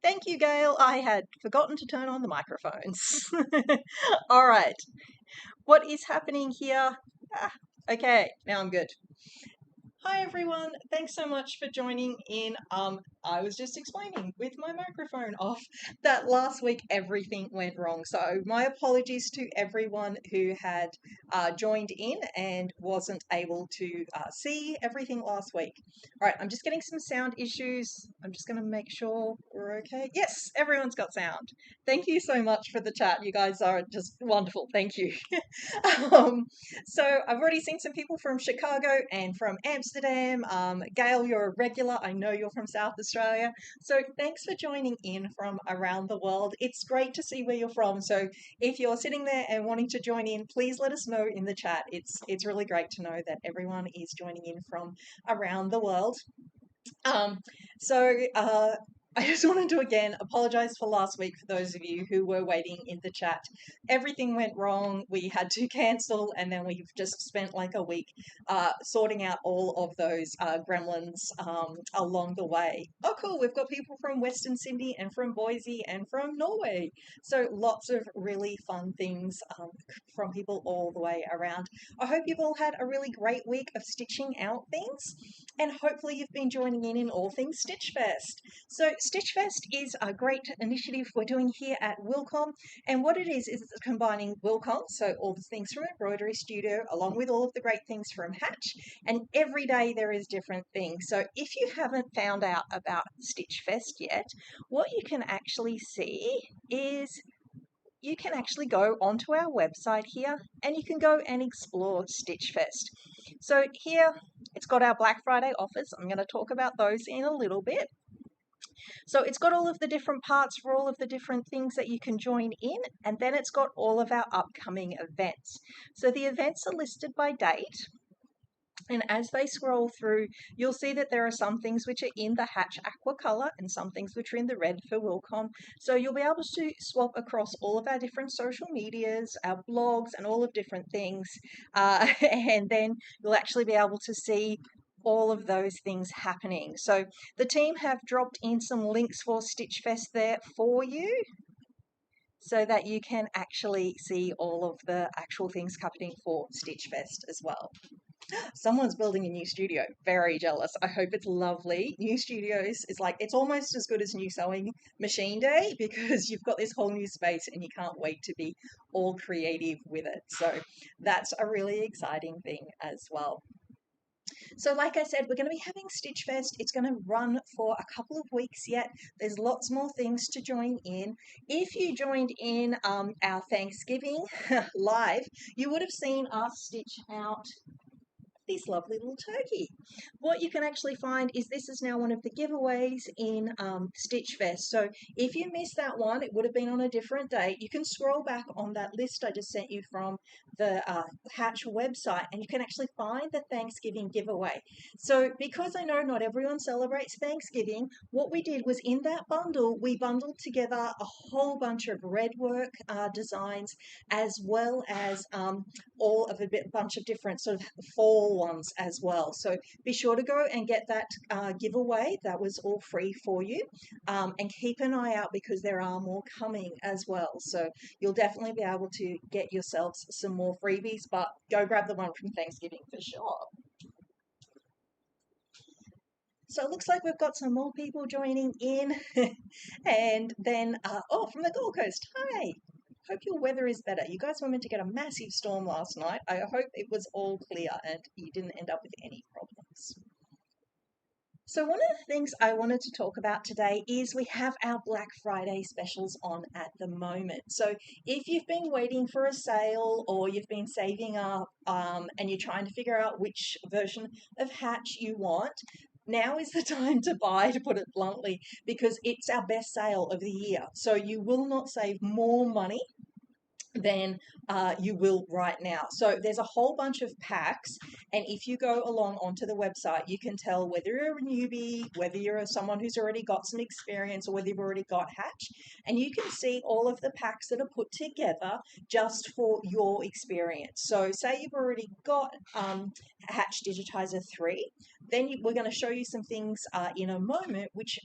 Thank you, Gail. I had forgotten to turn on the microphones. All right. What is happening here? Okay, now I'm good. Hi everyone, thanks so much for joining in. I was just explaining with my microphone off that last week everything went wrong. So my apologies to everyone who had joined in and wasn't able to see everything last week. All right, I'm just getting some sound issues. I'm just going to make sure we're okay. Yes, everyone's got sound. Thank you so much for the chat. You guys are just wonderful. Thank you. So I've already seen some people from Chicago and from Amsterdam. Gail, you're a regular. I know you're from South Australia. So thanks for joining in from around the world. It's great to see where you're from. So if you're sitting there and wanting to join in, please let us know in the chat. It's really great to know that everyone is joining in from around the world. Um, so I just wanted to again apologize for last week for those of you who were waiting in the chat. Everything went wrong. We had to cancel, and then we've just spent like a week sorting out all of those gremlins along the way. Oh, cool. We've got people from Western Sydney and from Boise and from Norway. So lots of really fun things from people all the way around. I hope you've all had a really great week of stitching out things, and hopefully you've been joining in all things Stitch Fest. So Stitch Fest is a great initiative we're doing here at Wilcom, and what it is it's combining Wilcom, so all the things from Embroidery Studio, along with all of the great things from Hatch, and every day there is different things. So if you haven't found out about Stitch Fest yet, what you can actually see is you can actually go onto our website here and you can go and explore Stitch Fest. So here it's got our Black Friday offers. I'm going to talk about those in a little bit. So it's got all of the different parts for all of the different things that you can join in, and then it's got all of our upcoming events. So the events are listed by date. And as they scroll through, you'll see that there are some things which are in the Hatch Aqua colour and some things which are in the red for Wilcom. So you'll be able to swap across all of our different social medias, our blogs, and all of different things. And then you'll actually be able to see all of those things happening. So the team have dropped in some links for Stitch Fest there for you, so that you can actually see all of the actual things happening for Stitch Fest as well. Someone's building a new studio. Very jealous. I hope it's lovely. New studios is like, it's almost as good as new sewing machine day, because you've got this whole new space and you can't wait to be all creative with it. So that's a really exciting thing as well. So like I said, we're going to be having Stitch Fest. It's going to run for a couple of weeks yet. There's lots more things to join in. If you joined in our Thanksgiving live, you would have seen us stitch out this lovely little turkey. What you can actually find is this is now one of the giveaways in Stitch Fest. So if you missed that one, it would have been on a different date. You can scroll back on that list I just sent you from the Hatch website, and you can actually find the Thanksgiving giveaway. So because I know not everyone celebrates Thanksgiving, what we did was in that bundle, we bundled together a whole bunch of red work designs, as well as all of a bunch of different sort of fall ones as well. So be sure to go and get that giveaway. That was all free for you, and keep an eye out because there are more coming as well. So you'll definitely be able to get yourselves some more freebies, but go grab the one from Thanksgiving for sure. So it looks like we've got some more people joining in. And then, oh, from the Gold Coast, hi. Hope your weather is better. You guys were meant to get a massive storm last night. I hope it was all clear and you didn't end up with any problems. So one of the things I wanted to talk about today is we have our Black Friday specials on at the moment. So if you've been waiting for a sale or you've been saving up and you're trying to figure out which version of Hatch you want, now is the time to buy, to put it bluntly, because it's our best sale of the year. So you will not save more money than you will right now. So there's a whole bunch of packs, and if you go along onto the website, you can tell whether you're a newbie, whether you're someone who's already got some experience, or whether you've already got Hatch, and you can see all of the packs that are put together just for your experience. So say you've already got Hatch Digitizer 3, then we're going to show you some things in a moment which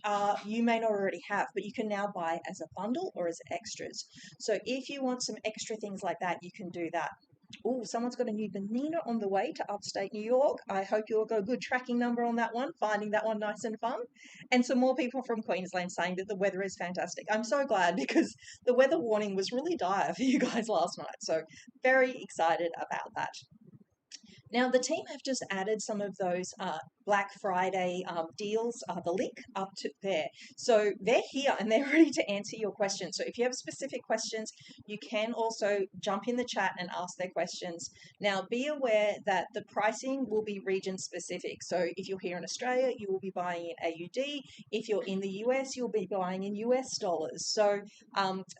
you may not already have, but you can now buy as a bundle or as extras. So if you want some extra things like that, you can do that. Oh, someone's got a new Benina on the way to upstate New York. I hope you'll got a good tracking number on that one, finding that one nice and fun. And some more people from Queensland saying that the weather is fantastic. I'm so glad because the weather warning was really dire for you guys last night. So very excited about that. Now, the team have just added some of those Black Friday deals, the link up to there. So they're here and they're ready to answer your questions. So if you have specific questions, you can also jump in the chat and ask their questions. Now, be aware that the pricing will be region specific. So if you're here in Australia, you will be buying in AUD. If you're in the US, you'll be buying in US dollars. So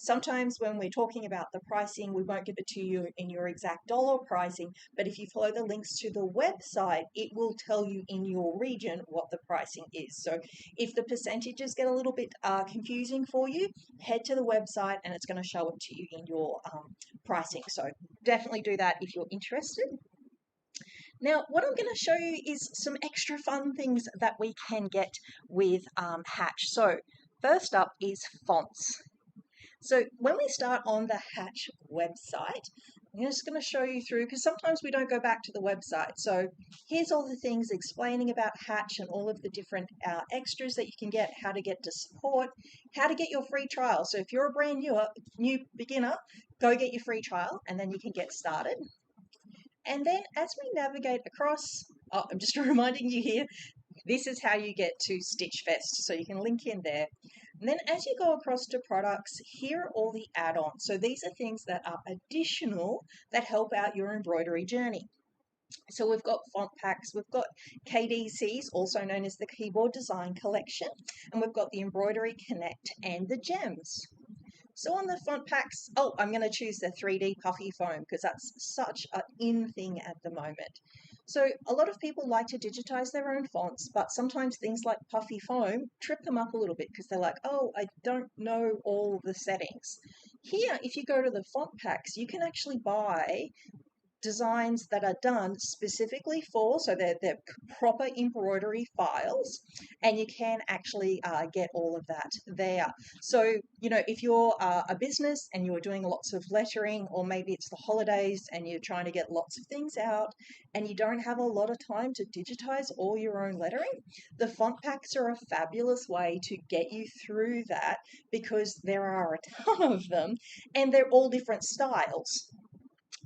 sometimes when we're talking about the pricing, we won't give it to you in your exact dollar pricing, but if you follow the links to the website, it will tell you in your region what the pricing is. So if the percentages get a little bit confusing for you, head to the website and it's going to show it to you in your pricing. So definitely do that if you're interested. Now, what I'm going to show you is some extra fun things that we can get with Hatch. So first up is fonts. So when we start on the Hatch website, I'm just going to show you through, because sometimes we don't go back to the website. So here's all the things explaining about Hatch and all of the different extras that you can get, how to get to support, how to get your free trial. So if you're a brand new beginner, go get your free trial and then you can get started. And then as we navigate across, I'm just reminding you here, this is how you get to Stitch Fest. So you can link in there. And then as you go across to products, here are all the add-ons. So these are things that are additional that help out your embroidery journey. So we've got font packs, we've got KDCs, also known as the Keyboard Design Collection, and we've got the Embroidery Connect and the Gems. So on the font packs, I'm going to choose the 3D puffy foam because that's such an in thing at the moment. So a lot of people like to digitize their own fonts, but sometimes things like puffy foam trip them up a little bit because they're like, oh, I don't know all the settings. Here, if you go to the font packs, you can actually buy designs that are done specifically for, so they're proper embroidery files, and you can actually get all of that there. So, you know, if you're a business and you're doing lots of lettering, or maybe it's the holidays and you're trying to get lots of things out and you don't have a lot of time to digitize all your own lettering, the font packs are a fabulous way to get you through that because there are a ton of them and they're all different styles.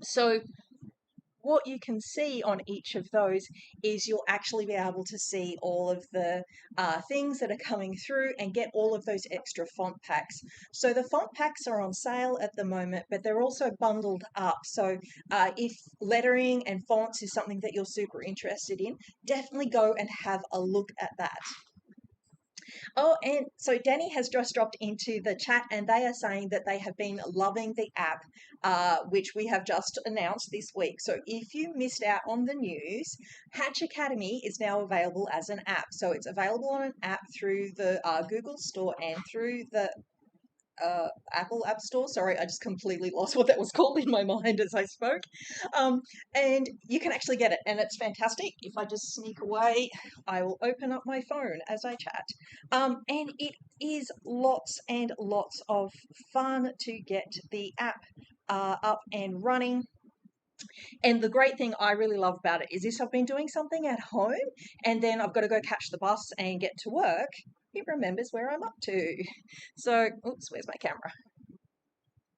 So what you can see on each of those is you'll actually be able to see all of the things that are coming through and get all of those extra font packs. So the font packs are on sale at the moment, but they're also bundled up. So if lettering and fonts is something that you're super interested in, definitely go and have a look at that. Oh, and so Danny has just dropped into the chat and they are saying that they have been loving the app, which we have just announced this week. So if you missed out on the news, Hatch Academy is now available as an app. So it's available on an app through the Google Store and through the Apple App Store. Sorry, I just completely lost what that was called in my mind as I spoke. And you can actually get it, and it's fantastic. If I just sneak away, I will open up my phone as I chat. And it is lots and lots of fun to get the app up and running. And the great thing I really love about it is if I've been doing something at home and then I've got to go catch the bus and get to work, it remembers where I'm up to. So, oops, where's my camera?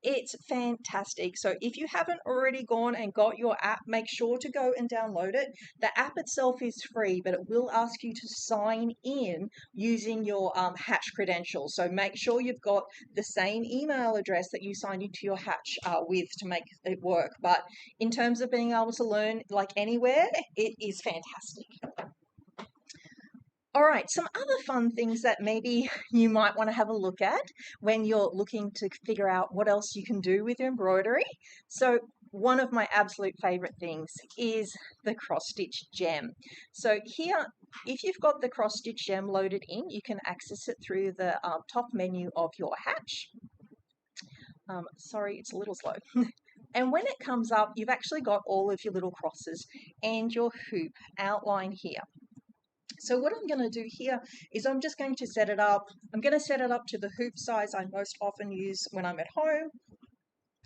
It's fantastic. So if you haven't already gone and got your app, make sure to go and download it. The app itself is free, but it will ask you to sign in using your Hatch credentials. So make sure you've got the same email address that you signed into your Hatch with to make it work. But in terms of being able to learn like anywhere, it is fantastic. All right, some other fun things that maybe you might want to have a look at when you're looking to figure out what else you can do with embroidery. So one of my absolute favorite things is the cross stitch gem. So here, if you've got the cross stitch gem loaded in, you can access it through the top menu of your hatch. Sorry, it's a little slow. And when it comes up, you've actually got all of your little crosses and your hoop outlined here. So what I'm going to do here is I'm just going to set it up. I'm going to set it up to the hoop size I most often use when I'm at home.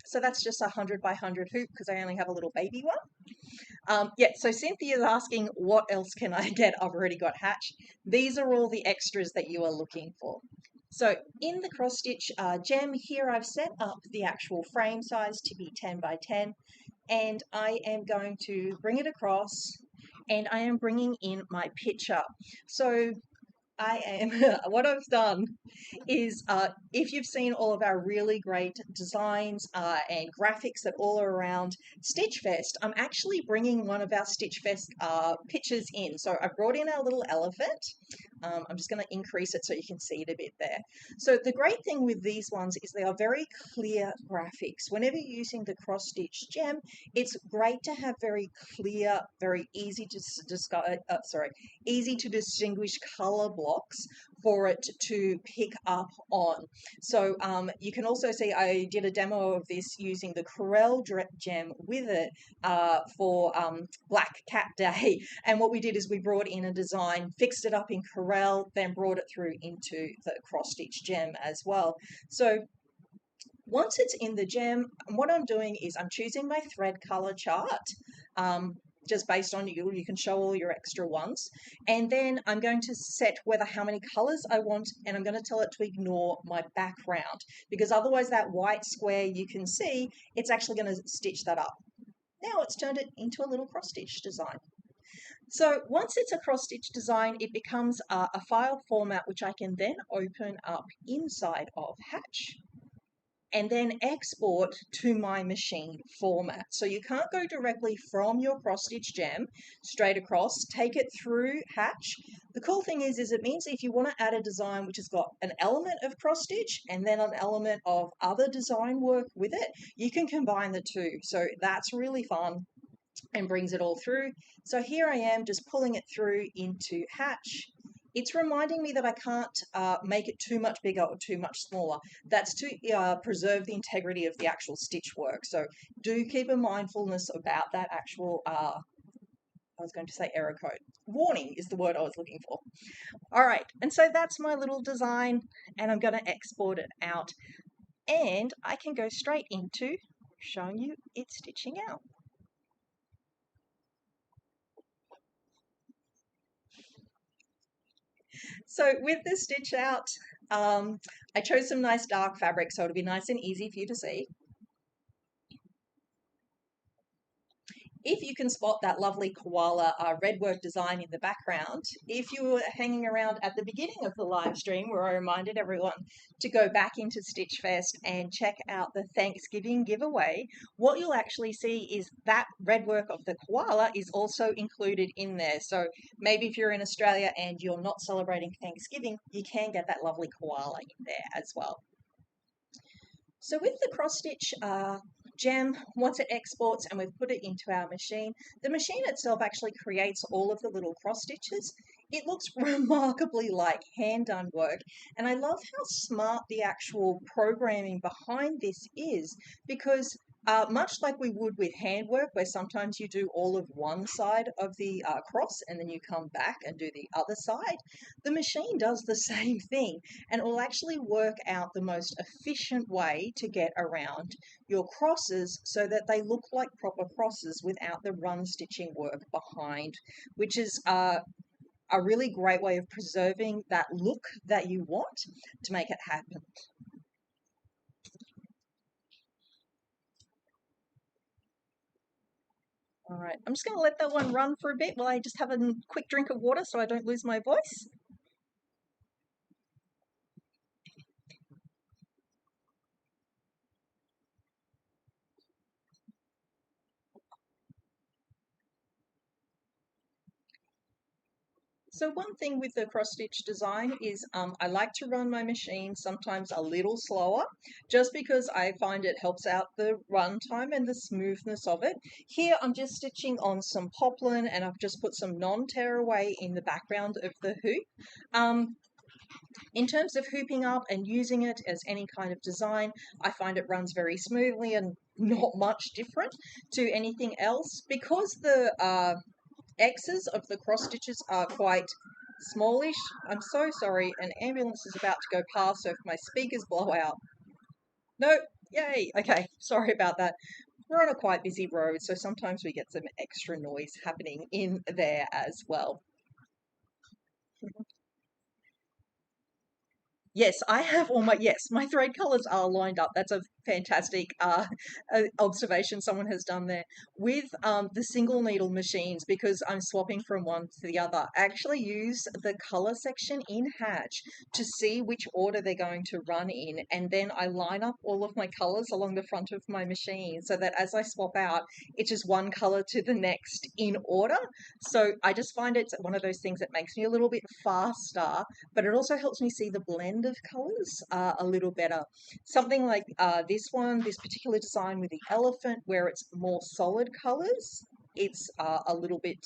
So that's just 100 by 100 hoop because I only have a little baby one. Yeah, so Cynthia's asking what else can I get? I've already got hatch. These are all the extras that you are looking for. So in the cross stitch gem here, I've set up the actual frame size to be 10 by 10, and I am going to bring it across, and I am bringing in my picture. So what I've done is if you've seen all of our really great designs and graphics that all are around Stitch Fest, I'm actually bringing one of our Stitch Fest pictures in. So I brought in our little elephant. I'm just going to increase it so you can see it a bit there. So the great thing with these ones is they are very clear graphics. Whenever you're using the cross stitch gem, it's great to have very clear, very easy to distinguish color blocks for it to pick up on. So you can also see I did a demo of this using the Corel gem with it for Black Cat Day. And what we did is we brought in a design, fixed it up in Corel, then brought it through into the cross stitch gem as well. So once it's in the gem, what I'm doing is I'm choosing my thread color chart. Just based on you can show all your extra ones. And then I'm going to set how many colors I want, and I'm going to tell it to ignore my background, because otherwise that white square you can see, it's actually going to stitch that up. Now it's turned it into a little cross stitch design. So once it's a cross stitch design, it becomes a file format which I can then open up inside of Hatch and then export to my machine format. So you can't go directly from your cross stitch gem straight across, take it through Hatch. The cool thing is it means if you want to add a design which has got an element of cross stitch and then an element of other design work with it, you can combine the two. So that's really fun and brings it all through. So here I am just pulling it through into Hatch. It's reminding me that I can't make it too much bigger or too much smaller. That's to preserve the integrity of the actual stitch work. So do keep a mindfulness about that actual, I was going to say error code. Warning is the word I was looking for. All right, and so that's my little design, and I'm going to export it out. And I can go straight into showing you it stitching out. So with the stitch out, I chose some nice dark fabric so it'll be nice and easy for you to see. If you can spot that lovely koala red work design in the background, if you were hanging around at the beginning of the live stream where I reminded everyone to go back into Stitch Fest and check out the Thanksgiving giveaway, what you'll actually see is that red work of the koala is also included in there. So maybe if you're in Australia and you're not celebrating Thanksgiving, you can get that lovely koala in there as well. So with the cross stitch gem, once it exports and we've put it into our machine, the machine itself actually creates all of the little cross stitches. It looks remarkably like hand done work, and I love how smart the actual programming behind this is, because much like we would with handwork, where sometimes you do all of one side of the cross and then you come back and do the other side, the machine does the same thing, and it will actually work out the most efficient way to get around your crosses so that they look like proper crosses without the run stitching work behind, which is a really great way of preserving that look that you want to make it happen. All right, I'm just going to let that one run for a bit while I just have a quick drink of water so I don't lose my voice. So one thing with the cross-stitch design is I like to run my machine sometimes a little slower, just because I find it helps out the run time and the smoothness of it. Here I'm just stitching on some poplin, and I've just put some non-tearaway in the background of the hoop. In terms of hooping up and using it as any kind of design, I find it runs very smoothly and not much different to anything else. Because the X's of the cross stitches are quite smallish. I'm so sorry, an ambulance is about to go past, so if my speakers blow out. No, yay, okay, sorry about that. We're on a quite busy road, so sometimes we get some extra noise happening in there as well. Yes, I have all my thread colors are lined up. That's a fantastic observation someone has done there. With the single needle machines, because I'm swapping from one to the other, I actually use the color section in Hatch to see which order they're going to run in, and then I line up all of my colors along the front of my machine so that as I swap out, it's just one color to the next in order. So I just find it's one of those things that makes me a little bit faster, but it also helps me see the blend of colors a little better. Something like this one, this particular design with the elephant, where it's more solid colors, it's a little bit,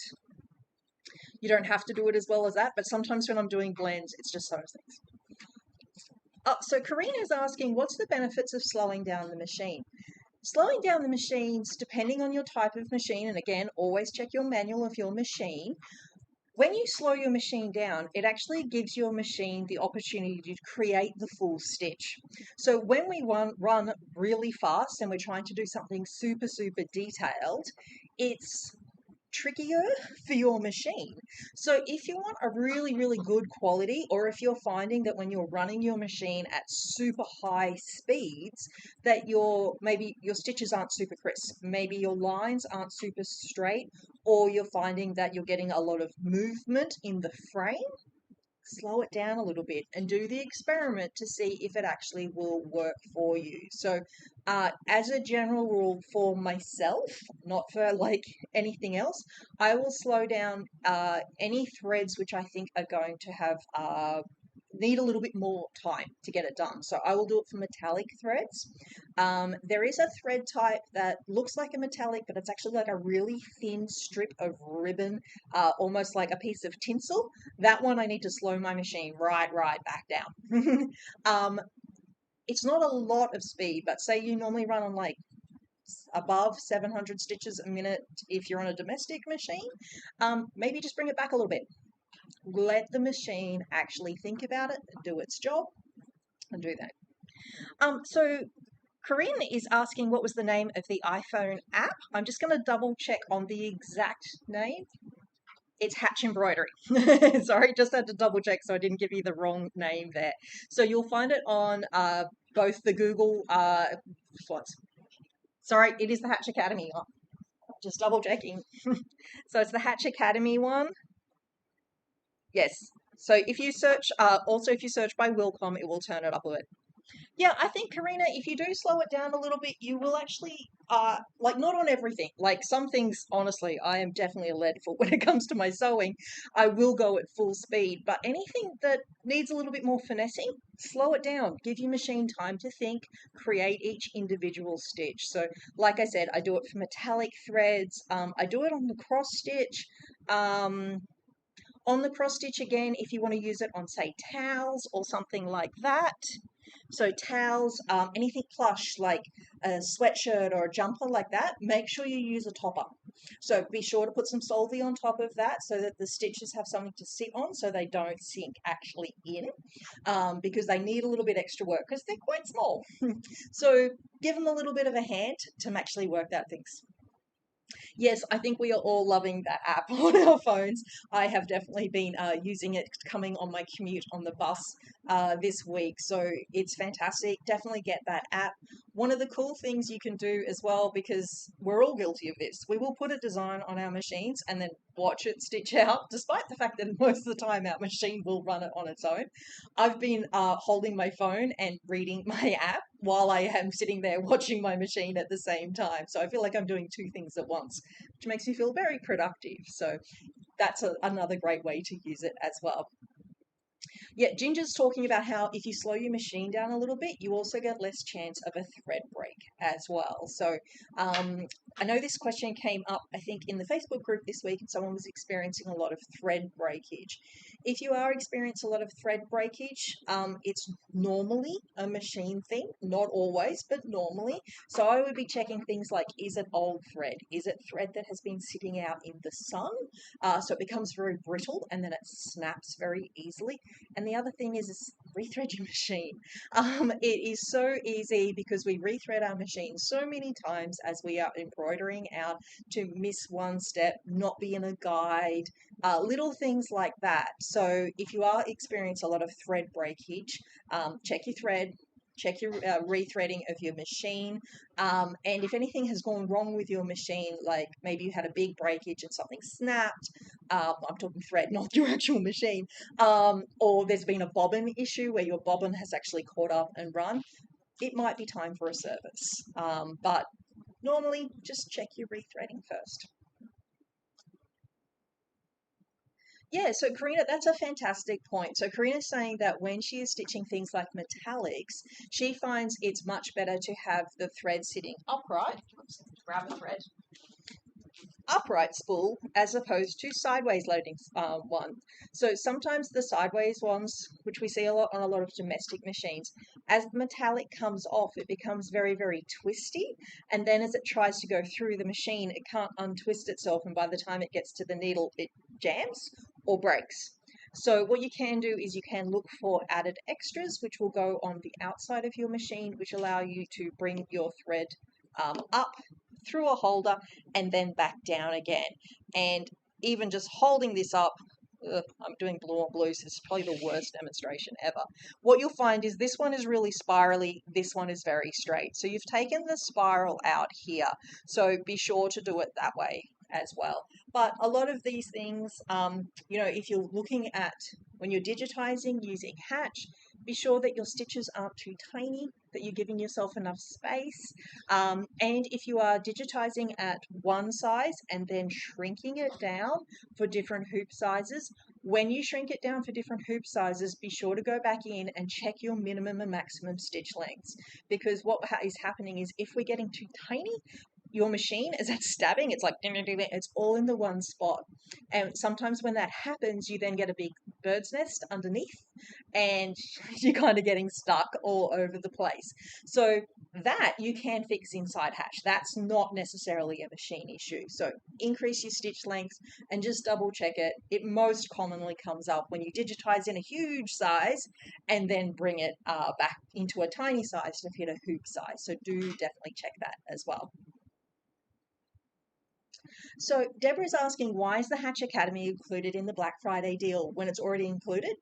you don't have to do it as well as that, but sometimes when I'm doing blends, it's just those things. So Karina is asking, what's the benefits of slowing down the machine? Slowing down the machines, depending on your type of machine, and again, always check your manual of your machine. When you slow your machine down, it actually gives your machine the opportunity to create the full stitch. So when we run really fast and we're trying to do something super, super detailed, it's trickier for your machine. So if you want a really, really good quality, or if you're finding that when you're running your machine at super high speeds, that maybe your stitches aren't super crisp, maybe your lines aren't super straight, or you're finding that you're getting a lot of movement in the frame, slow it down a little bit and do the experiment to see if it actually will work for you. So as a general rule for myself, not for like anything else, I will slow down any threads which I think are going to have need a little bit more time to get it done. So I will do it for metallic threads. There is a thread type that looks like a metallic, but it's actually like a really thin strip of ribbon, almost like a piece of tinsel. That one I need to slow my machine right back down. It's not a lot of speed, but say you normally run on like above 700 stitches a minute if you're on a domestic machine, maybe just bring it back a little bit. Let the machine actually think about it, do its job, and do that. So Corinne is asking what was the name of the iPhone app. I'm just going to double check on the exact name. It's Hatch Embroidery. Sorry, just had to double check so I didn't give you the wrong name there. So you'll find it on both the Google, sorry, it is the Hatch Academy one. Just double checking. So it's the Hatch Academy one. Yes. So if you search, also if you search by Wilcom, it will turn it up a bit. Yeah, I think, Karina, if you do slow it down a little bit, you will actually, like, not on everything. Like, some things, honestly, I am definitely a lead foot when it comes to my sewing. I will go at full speed, but anything that needs a little bit more finessing, slow it down. Give your machine time to think, create each individual stitch. So, like I said, I do it for metallic threads. I do it on the cross stitch. On the cross stitch again, if you want to use it on, say, towels or something like that. So towels, anything plush like a sweatshirt or a jumper like that, make sure you use a topper. So be sure to put some solvay on top of that so that the stitches have something to sit on so they don't sink actually in, because they need a little bit extra work because they're quite small. So give them a little bit of a hand to actually work out things. Yes, I think we are all loving that app on our phones. I have definitely been using it coming on my commute on the bus this week, so it's fantastic. Definitely get that app. One of the cool things you can do as well, because we're all guilty of this, we will put a design on our machines and then watch it stitch out, despite the fact that most of the time our machine will run it on its own. I've been holding my phone and reading my app while I am sitting there watching my machine at the same time. So I feel like I'm doing two things at once, which makes me feel very productive. So that's another great way to use it as well. Yeah, Ginger's talking about how if you slow your machine down a little bit, you also get less chance of a thread break as well. So I know this question came up, I think, in the Facebook group this week, and someone was experiencing a lot of thread breakage. If you are experiencing a lot of thread breakage, it's normally a machine thing, not always, but normally. So I would be checking things like, is it old thread? Is it thread that has been sitting out in the sun? So it becomes very brittle and then it snaps very easily. And the other thing is rethread your machine. It is so easy because we rethread our machine so many times as we are embroidering out to miss one step, not be in a guide, little things like that. So if you are experiencing a lot of thread breakage, check your thread, check your rethreading of your machine, and if anything has gone wrong with your machine, like maybe you had a big breakage and something snapped, I'm talking thread, not your actual machine, or there's been a bobbin issue where your bobbin has actually caught up and run, it might be time for a service. But normally just check your rethreading first. Yeah, so Karina, that's a fantastic point. So Karina's saying that when she is stitching things like metallics, she finds it's much better to have the thread sitting upright. Oops, grab a thread. Upright spool as opposed to sideways loading one. So sometimes the sideways ones, which we see a lot on a lot of domestic machines, as the metallic comes off, it becomes very, very twisty. And then as it tries to go through the machine, it can't untwist itself. And by the time it gets to the needle, it jams or breaks. So what you can do is you can look for added extras, which will go on the outside of your machine, which allow you to bring your thread up through a holder and then back down again. And even just holding this up, I'm doing blue on blue, so it's probably the worst demonstration ever. What you'll find is this one is really spirally, this one is very straight. So you've taken the spiral out here, so be sure to do it that way as well. But a lot of these things, if you're looking at when you're digitizing using Hatch, be sure that your stitches aren't too tiny, that you're giving yourself enough space. And if you are digitizing at one size and then shrinking it down for different hoop sizes, when you shrink it down for different hoop sizes, be sure to go back in and check your minimum and maximum stitch lengths. Because what is happening is if we're getting too tiny, your machine is at stabbing, it's like it's all in the one spot. And sometimes when that happens, you then get a big bird's nest underneath and you're kind of getting stuck all over the place. So that you can fix inside Hatch. That's not necessarily a machine issue. So increase your stitch length and just double check it. It most commonly comes up when you digitize in a huge size and then bring it back into a tiny size to fit a hoop size. So do definitely check that as well. So Deborah's asking, why is the Hatch Academy included in the Black Friday deal when it's already included?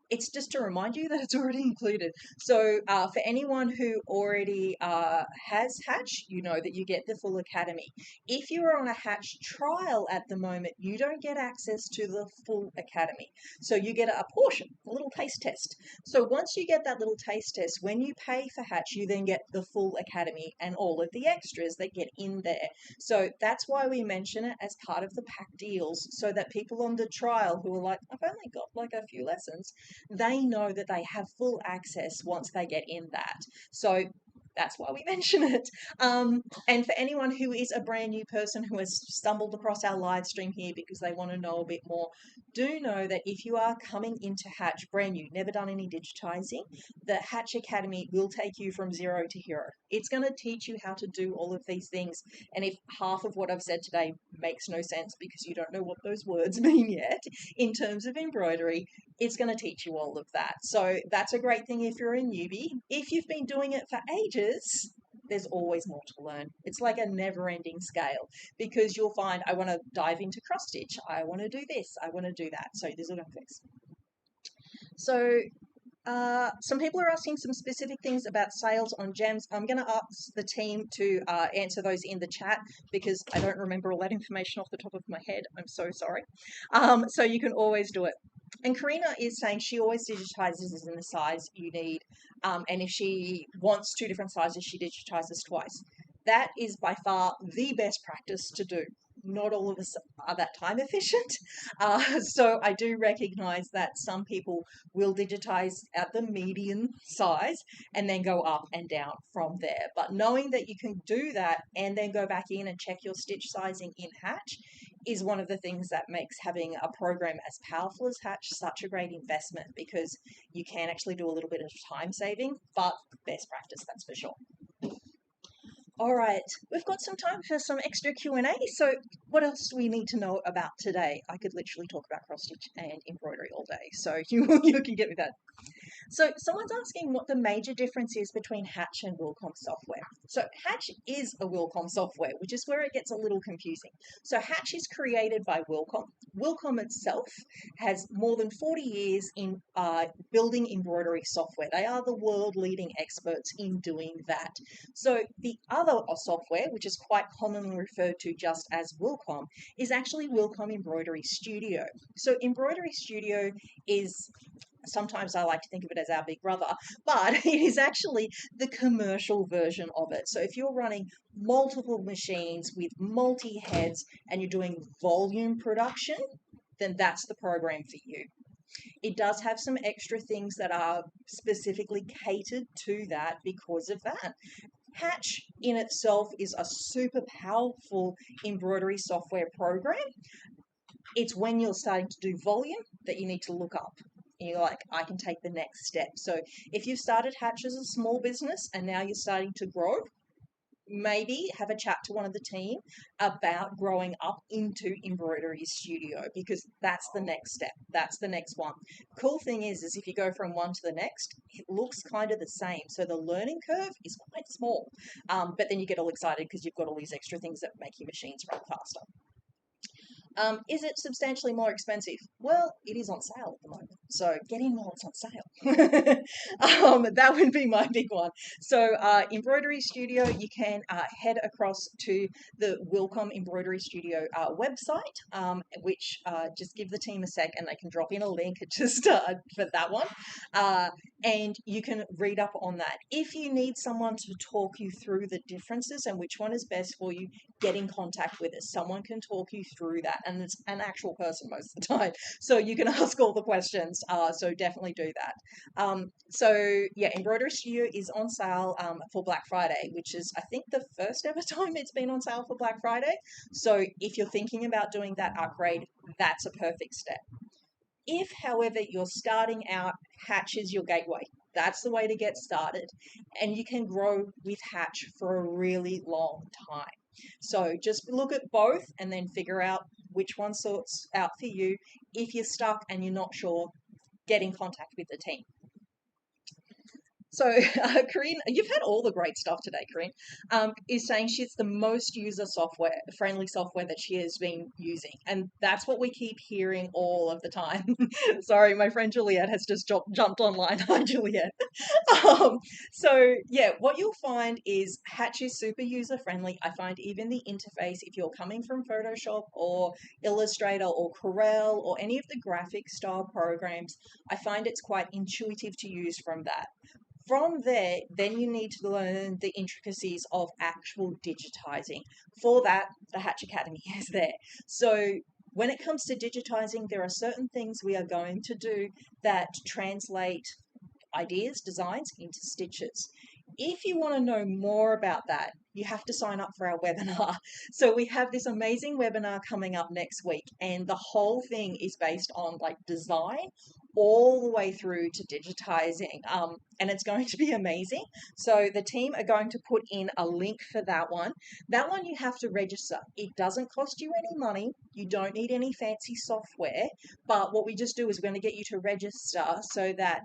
It's just to remind you that it's already included. So for anyone who already has Hatch, you know that you get the full academy. If you're on a Hatch trial at the moment, you don't get access to the full academy. So you get a portion, a little taste test. So once you get that little taste test, when you pay for Hatch, you then get the full academy and all of the extras that get in there. So that's why we mention it as part of the pack deals, so that people on the trial who are like, I've only got like a few lessons, they know that they have full access once they get in that. So that's why we mention it. And for anyone who is a brand new person who has stumbled across our live stream here because they want to know a bit more, do know that if you are coming into Hatch brand new, never done any digitizing, the Hatch Academy will take you from zero to hero. It's going to teach you how to do all of these things. And if half of what I've said today makes no sense because you don't know what those words mean yet in terms of embroidery, it's going to teach you all of that. So that's a great thing if you're a newbie. If you've been doing it for ages, there's always more to learn. It's like a never-ending scale because you'll find, I want to dive into cross stitch, I want to do this, I want to do that. So there's a lot of things. So some people are asking some specific things about sales on gems. I'm going to ask the team to answer those in the chat because I don't remember all that information off the top of my head. I'm so sorry. So you can always do it. And Karina is saying she always digitizes in the size you need. And if she wants two different sizes, she digitizes twice. That is by far the best practice to do. not all of us are that time efficient. So I do recognize that some people will digitize at the median size and then go up and down from there. But knowing that you can do that and then go back in and check your stitch sizing in Hatch is one of the things that makes having a program as powerful as Hatch such a great investment, because you can actually do a little bit of time saving, but best practice, that's for sure. All right, we've got some time for some extra Q&A. So what else do we need to know about today? I could literally talk about cross stitch and embroidery all day, so you can get me that. So someone's asking what the major difference is between Hatch and Wilcom software. So Hatch is a Wilcom software, which is where it gets a little confusing. So Hatch is created by Wilcom. Wilcom itself has more than 40 years in building embroidery software. They are the world leading experts in doing that. So the other software, which is quite commonly referred to just as Wilcom, is actually Wilcom Embroidery Studio. So Embroidery Studio is, sometimes I like to think of it as our big brother, but it is actually the commercial version of it. So if you're running multiple machines with multi-heads and you're doing volume production, then that's the program for you. It does have some extra things that are specifically catered to that because of that. Hatch in itself is a super powerful embroidery software program. It's when you're starting to do volume that you need to look up. And you're like, I can take the next step. So if you've started Hatch as a small business and now you're starting to grow, maybe have a chat to one of the team about growing up into Embroidery Studio, because that's the next step. That's the next one. Cool thing is if you go from one to the next, it looks kind of the same. So the learning curve is quite small, but then you get all excited because you've got all these extra things that make your machines run faster. Is it substantially more expensive? Well, it is on sale at the moment, so get in while it's on sale. That would be my big one. So Embroidery Studio, you can head across to the Wilcom Embroidery Studio website, which just give the team a sec and they can drop in a link just for that one. And you can read up on that. If you need someone to talk you through the differences and which one is best for you, get in contact with us. Someone can talk you through that, and it's an actual person most of the time, so you can ask all the questions. So definitely do that. So yeah, Embroidery Studio is on sale for Black Friday, which is I think the first ever time it's been on sale for Black Friday. So if you're thinking about doing that upgrade, that's a perfect step. If, however, you're starting out, Hatch is your gateway. That's the way to get started. And you can grow with Hatch for a really long time. So just look at both and then figure out which one sorts out for you. If you're stuck and you're not sure, get in contact with the team. So Corinne, you've had all the great stuff today, Corinne, is saying she's the most friendly software that she has been using. And that's what we keep hearing all of the time. Sorry, my friend Juliet has just jumped online. Hi, Juliet. So yeah, what you'll find is Hatch is super user friendly. I find even the interface, if you're coming from Photoshop or Illustrator or Corel or any of the graphic style programs, I find it's quite intuitive to use from that. From there, then you need to learn the intricacies of actual digitizing. For that, the Hatch Academy is there. So when it comes to digitizing, there are certain things we are going to do that translate ideas, designs into stitches. If you want to know more about that, you have to sign up for our webinar. So we have this amazing webinar coming up next week, and the whole thing is based on like design all the way through to digitizing, and it's going to be amazing. So the team are going to put in a link for that one. That one you have to register. It doesn't cost you any money. You don't need any fancy software, but what we just do is we're going to get you to register so that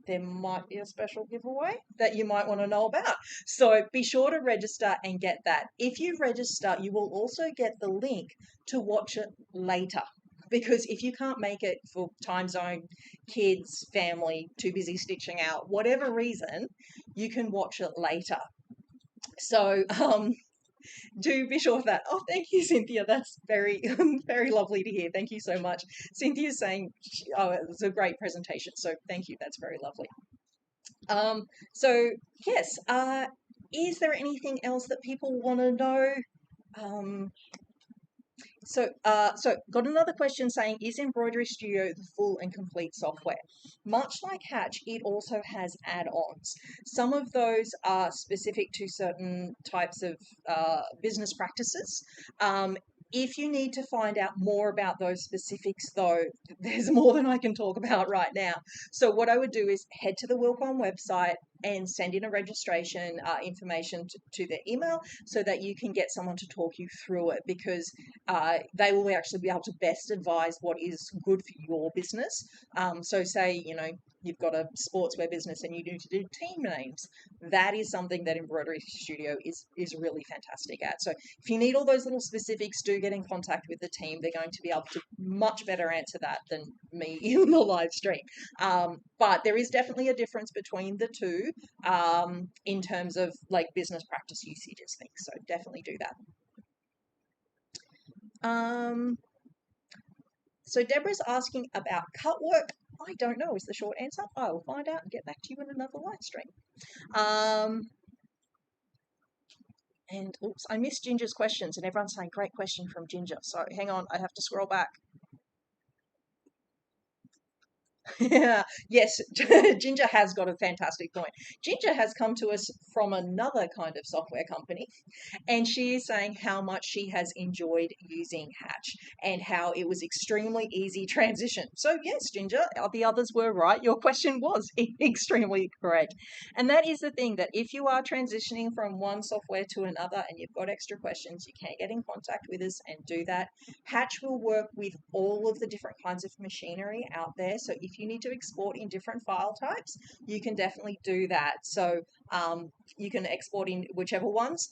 there might be a special giveaway that you might want to know about. So be sure to register and get that. If you register, you will also get the link to watch it later. Because if you can't make it for time zone, kids, family, too busy stitching out, whatever reason, you can watch it later. So do be sure of that. Oh, thank you, Cynthia. That's very, very lovely to hear. Thank you so much. Cynthia's saying, oh, it was a great presentation. So thank you. That's very lovely. So yes, is there anything else that people want to know? So, got another question saying, is Embroidery Studio the full and complete software? Much like Hatch, it also has add-ons. Some of those are specific to certain types of business practices. If you need to find out more about those specifics, though, there's more than I can talk about right now. So what I would do is head to the Wilcom website and send in a registration information to their email so that you can get someone to talk you through it, because they will actually be able to best advise what is good for your business. So say, you've got a sportswear business and you need to do team names. That is something that Embroidery Studio is really fantastic at. So if you need all those little specifics, do get in contact with the team. They're going to be able to much better answer that than me in the live stream. But there is definitely a difference between the two in terms of like business practice usages things. So definitely do that. So Deborah's asking about cut work. I don't know is the short answer. I will find out and get back to you in another live stream. And oops, I missed Ginger's questions, and everyone's saying great question from Ginger. So hang on, I have to scroll back. Yeah, yes, Ginger has got a fantastic point. Ginger has come to us from another kind of software company, and she is saying how much she has enjoyed using Hatch and how it was extremely easy transition. So yes, Ginger, the others were right. Your question was extremely correct. And that is the thing, that if you are transitioning from one software to another and you've got extra questions, you can get in contact with us and do that. Hatch will work with all of the different kinds of machinery out there. So if you need to export in different file types, you can definitely do that. So you can export in whichever ones.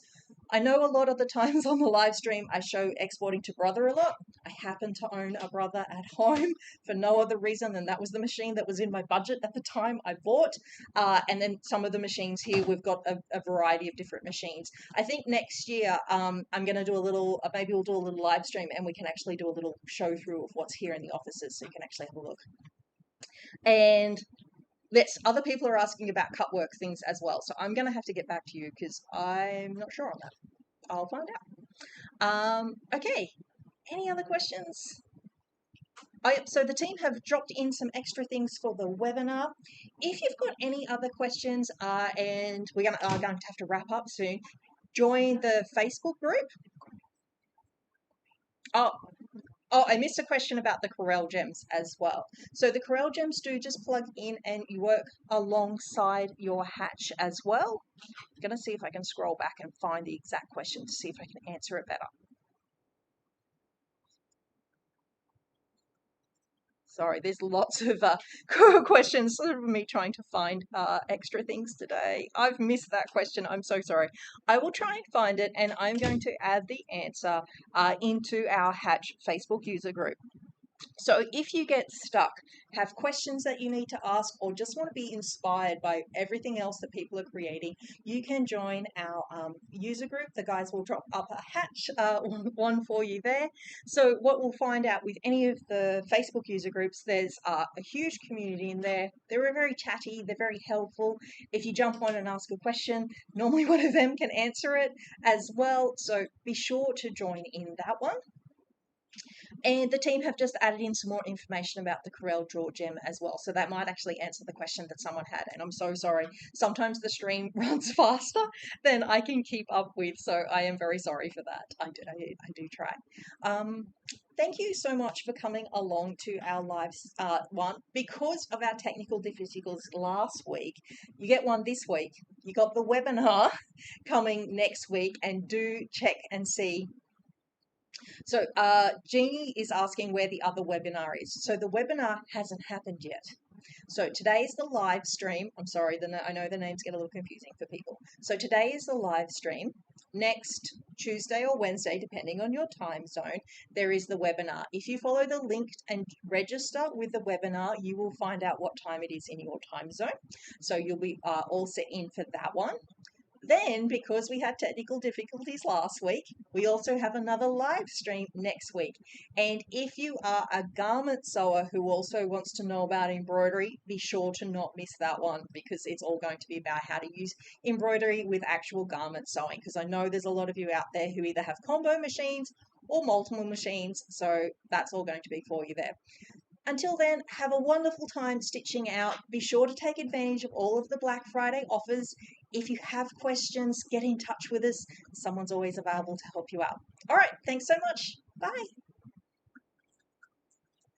I know a lot of the times on the live stream I show exporting to Brother a lot. I happen to own a Brother at home for no other reason than that was the machine that was in my budget at the time I bought. And then some of the machines here, we've got a variety of different machines. I think next year I'm going to do a little, maybe we'll do a little live stream and we can actually do a little show through of what's here in the offices so you can actually have a look. And other people are asking about cut work things as well. So I'm going to have to get back to you because I'm not sure on that. I'll find out. Okay, any other questions? Oh, yep. So the team have dropped in some extra things for the webinar. If you've got any other questions, and we are going to have to wrap up soon, join the Facebook group. Oh, I missed a question about the Corel gems as well. So the Corel gems do just plug in and you work alongside your Hatch as well. I'm going to see if I can scroll back and find the exact question to see if I can answer it better. Sorry, there's lots of questions of me trying to find extra things today. I've missed that question. I'm so sorry. I will try and find it, and I'm going to add the answer into our Hatch Facebook user group. So if you get stuck, have questions that you need to ask, or just want to be inspired by everything else that people are creating, you can join our user group. The guys will drop up a Hatch one for you there. So what we'll find out with any of the Facebook user groups, there's a huge community in there. They're very chatty, they're very helpful. If you jump on and ask a question, normally one of them can answer it as well. So be sure to join in that one. And the team have just added in some more information about the Corel Draw Gem as well. So that might actually answer the question that someone had. And I'm so sorry. Sometimes the stream runs faster than I can keep up with. So I am very sorry for that. I do try. Thank you so much for coming along to our live one. Because of our technical difficulties last week, you get one this week. You got the webinar coming next week, and do check and see. So Jeannie is asking where the other webinar is. So the webinar hasn't happened yet. So today is the live stream. I'm sorry, I know the names get a little confusing for people. So today is the live stream. Next Tuesday or Wednesday, depending on your time zone, there is the webinar. If you follow the link and register with the webinar, you will find out what time it is in your time zone. So you'll be all set in for that one. Then, because we had technical difficulties last week, we also have another live stream next week. And if you are a garment sewer who also wants to know about embroidery, be sure to not miss that one, because it's all going to be about how to use embroidery with actual garment sewing. Because I know there's a lot of you out there who either have combo machines or multiple machines, so that's all going to be for you there. Until then, have a wonderful time stitching out. Be sure to take advantage of all of the Black Friday offers. If you have questions, get in touch with us. Someone's always available to help you out. All right, thanks so much. Bye.